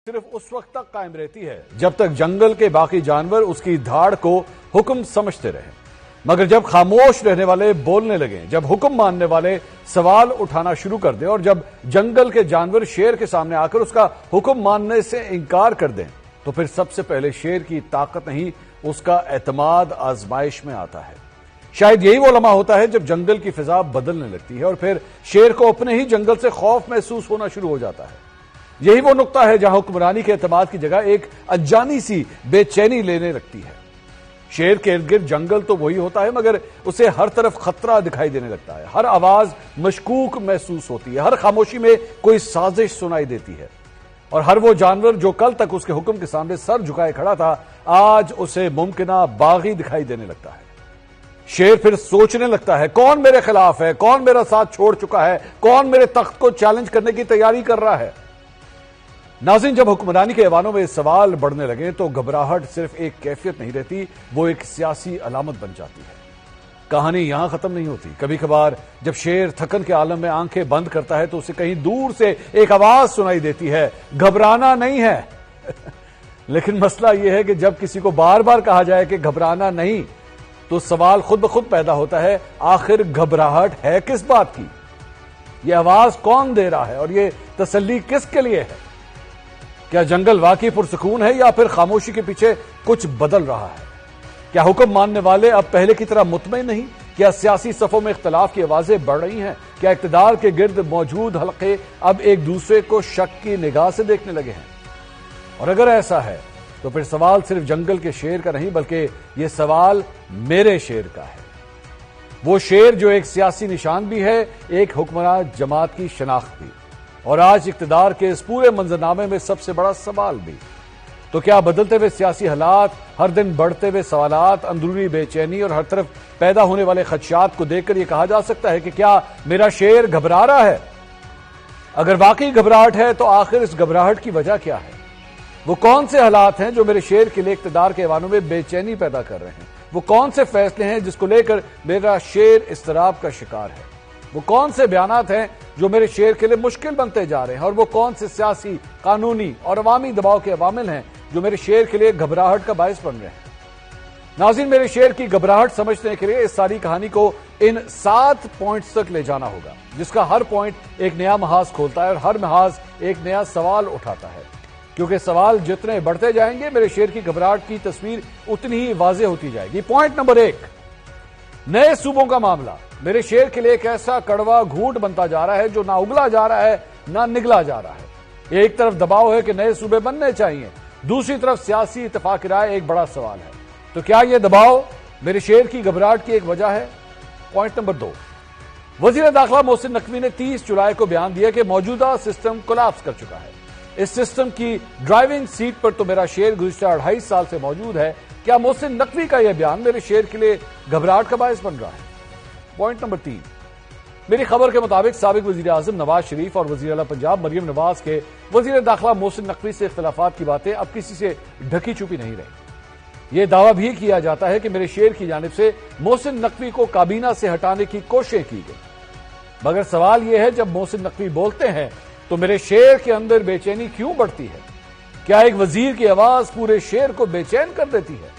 صرف اس وقت تک قائم رہتی ہے جب تک جنگل کے باقی جانور اس کی دھاڑ کو حکم سمجھتے رہیں، مگر جب خاموش رہنے والے بولنے لگیں، جب حکم ماننے والے سوال اٹھانا شروع کر دیں اور جب جنگل کے جانور شیر کے سامنے آ کر اس کا حکم ماننے سے انکار کر دیں تو پھر سب سے پہلے شیر کی طاقت نہیں، اس کا اعتماد آزمائش میں آتا ہے۔ شاید یہی وہ لمحہ ہوتا ہے جب جنگل کی فضا بدلنے لگتی ہے اور پھر شیر کو اپنے ہی جنگل سے خوف محسوس ہونا شروع ہو جاتا ہے۔ یہی وہ نقطہ ہے جہاں حکمرانی کے اعتماد کی جگہ ایک اجانی سی بے چینی لینے لگتی ہے۔ شیر کے ارد گرد جنگل تو وہی ہوتا ہے، مگر اسے ہر طرف خطرہ دکھائی دینے لگتا ہے، ہر آواز مشکوک محسوس ہوتی ہے، ہر خاموشی میں کوئی سازش سنائی دیتی ہے، اور ہر وہ جانور جو کل تک اس کے حکم کے سامنے سر جھکائے کھڑا تھا آج اسے ممکنہ باغی دکھائی دینے لگتا ہے۔ شیر پھر سوچنے لگتا ہے، کون میرے خلاف ہے، کون میرا ساتھ چھوڑ چکا ہے، کون میرے تخت کو چیلنج کرنے کی تیاری کر رہا ہے۔ ناظرین، جب حکمرانی کے ایوانوں میں سوال بڑھنے لگے تو گھبراہٹ صرف ایک کیفیت نہیں رہتی، وہ ایک سیاسی علامت بن جاتی ہے۔ کہانی یہاں ختم نہیں ہوتی۔ کبھی کبھار جب شیر تھکن کے عالم میں آنکھیں بند کرتا ہے تو اسے کہیں دور سے ایک آواز سنائی دیتی ہے، گھبرانا نہیں ہے۔ لیکن مسئلہ یہ ہے کہ جب کسی کو بار بار کہا جائے کہ گھبرانا نہیں تو سوال خود بخود پیدا ہوتا ہے، آخر گھبراہٹ ہے کس بات کی؟ یہ آواز کون دے رہا ہے اور یہ تسلی کس کے لیے ہے؟ کیا جنگل واقعی پرسکون ہے یا پھر خاموشی کے پیچھے کچھ بدل رہا ہے؟ کیا حکم ماننے والے اب پہلے کی طرح مطمئن نہیں؟ کیا سیاسی صفوں میں اختلاف کی آوازیں بڑھ رہی ہیں؟ کیا اقتدار کے گرد موجود حلقے اب ایک دوسرے کو شک کی نگاہ سے دیکھنے لگے ہیں؟ اور اگر ایسا ہے تو پھر سوال صرف جنگل کے شیر کا نہیں، بلکہ یہ سوال میرے شیر کا ہے۔ وہ شیر جو ایک سیاسی نشان بھی ہے، ایک حکمراں جماعت کی شناخت بھی، اور آج اقتدار کے اس پورے منظرنامے میں سب سے بڑا سوال بھی۔ تو کیا بدلتے ہوئے سیاسی حالات، ہر دن بڑھتے ہوئے سوالات، اندرونی بے چینی اور ہر طرف پیدا ہونے والے خدشات کو دیکھ کر یہ کہا جا سکتا ہے کہ کیا میرا شیر گھبرا رہا ہے؟ اگر واقعی گھبراہٹ ہے تو آخر اس گھبراہٹ کی وجہ کیا ہے؟ وہ کون سے حالات ہیں جو میرے شیر کے لیے اقتدار کے ایوانوں میں بے چینی پیدا کر رہے ہیں؟ وہ کون سے فیصلے ہیں جس کو لے کر میرا شیر اضطراب کا شکار ہے؟ وہ کون سے بیانات ہیں جو میرے شیر کے لیے مشکل بنتے جا رہے ہیں؟ اور وہ کون سے سیاسی، قانونی اور عوامی دباؤ کے عوامل ہیں جو میرے شیر کے لیے گھبراہٹ کا باعث بن رہے ہیں؟ ناظرین، میرے شیر کی گھبراہٹ سمجھنے کے لیے اس ساری کہانی کو ان 7 پوائنٹس تک لے جانا ہوگا، جس کا ہر پوائنٹ ایک نیا محاذ کھولتا ہے اور ہر محاذ ایک نیا سوال اٹھاتا ہے۔ کیونکہ سوال جتنے بڑھتے جائیں گے میرے شیر کی گھبراہٹ کی تصویر اتنی ہی واضح ہوتی جائے گی۔ پوائنٹ نمبر 1، نئے صوبوں کا معاملہ میرے شیر کے لیے ایک ایسا کڑوا گھونٹ بنتا جا رہا ہے جو نہ اگلا جا رہا ہے نہ نگلا جا رہا ہے۔ ایک طرف دباؤ ہے کہ نئے صوبے بننے چاہیے، دوسری طرف سیاسی اتفاق رائے ایک بڑا سوال ہے۔ تو کیا یہ دباؤ میرے شیر کی گھبراہٹ کی ایک وجہ ہے؟ پوائنٹ نمبر 2، وزیر داخلہ محسن نقوی نے 30 جولائی کو بیان دیا کہ موجودہ سسٹم کولیپس کر چکا ہے۔ اس سسٹم کی ڈرائیونگ سیٹ پر تو میرا شیر گزشتہ 2.5 سال سے موجود ہے۔ کیا محسن نقوی کا یہ بیان میرے شیر کے لیے گھبراہٹ کا باعث بن رہا ہے؟ پوائنٹ نمبر 3، میری خبر کے مطابق سابق وزیر اعظم نواز شریف اور وزیر اعلی پنجاب مریم نواز کے وزیر داخلہ محسن نقوی سے اختلافات کی باتیں اب کسی سے ڈھکی چھپی نہیں رہی۔ یہ دعویٰ بھی کیا جاتا ہے کہ میرے شیر کی جانب سے محسن نقوی کو کابینہ سے ہٹانے کی کوششیں کی گئی، مگر سوال یہ ہے جب محسن نقوی بولتے ہیں تو میرے شیر کے اندر بے چینی کیوں بڑھتی ہے؟ کیا ایک وزیر کی آواز پورے شیر کو بے چین کر دیتی ہے؟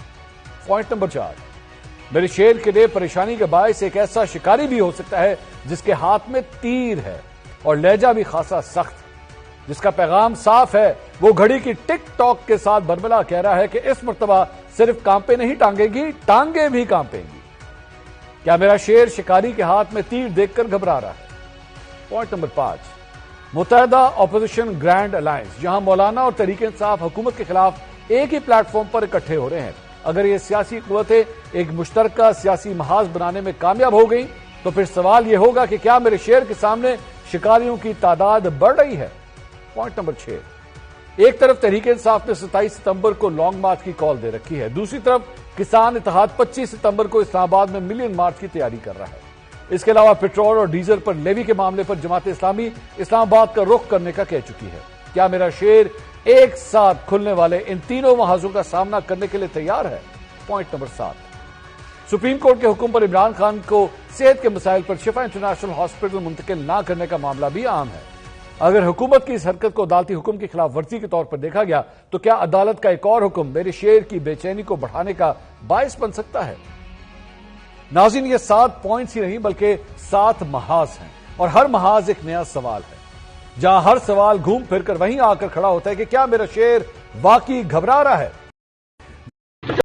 پوائنٹ نمبر 4، میرے شیر کے لیے پریشانی کا باعث ایک ایسا شکاری بھی ہو سکتا ہے جس کے ہاتھ میں تیر ہے اور لہجہ بھی خاصا سخت، جس کا پیغام صاف ہے۔ وہ گھڑی کی ٹک ٹاک کے ساتھ برملا کہہ رہا ہے کہ اس مرتبہ صرف کانپے نہیں ٹانگے گی، ٹانگیں بھی کانپیں گی۔ کیا میرا شیر شکاری کے ہاتھ میں تیر دیکھ کر گھبرا رہا ہے؟ پوائنٹ نمبر 5، متحدہ اپوزیشن گرینڈ الائنس، جہاں مولانا اور تحریک انصاف حکومت کے خلاف ایک ہی پلیٹ فارم پر اکٹھے ہو رہے ہیں، اگر یہ سیاسی قوتیں ایک مشترکہ سیاسی محاذ بنانے میں کامیاب ہو گئیں تو پھر سوال یہ ہوگا کہ کیا میرے شیر کے سامنے شکاریوں کی تعداد بڑھ رہی ہے؟ پوائنٹ نمبر 6، ایک طرف تحریک انصاف نے 27 ستمبر کو لانگ مارچ کی کال دے رکھی ہے، دوسری طرف کسان اتحاد 25 ستمبر کو اسلام آباد میں ملین مارچ کی تیاری کر رہا ہے۔ اس کے علاوہ پیٹرول اور ڈیزل پر لیوی کے معاملے پر جماعت اسلامی اسلام آباد کا رخ کرنے کا کہہ چکی ہے۔ کیا میرا شیر ایک ساتھ کھلنے والے ان تینوں محاذوں کا سامنا کرنے کے لیے تیار ہے؟ پوائنٹ نمبر 7، سپریم کورٹ کے حکم پر عمران خان کو صحت کے مسائل پر شفا انٹرنیشنل ہاسپٹل منتقل نہ کرنے کا معاملہ بھی عام ہے۔ اگر حکومت کی اس حرکت کو عدالتی حکم کی خلاف ورزی کے طور پر دیکھا گیا تو کیا عدالت کا ایک اور حکم میرے شیر کی بے چینی کو بڑھانے کا باعث بن سکتا ہے؟ ناظرین، یہ 7 پوائنٹس ہی نہیں بلکہ 7 محاذ ہیں، اور ہر محاذ ایک نیا سوال ہے، جہاں ہر سوال گھوم پھر کر وہیں آ کر کھڑا ہوتا ہے کہ کیا میرا شیر واقعی گھبرا رہا ہے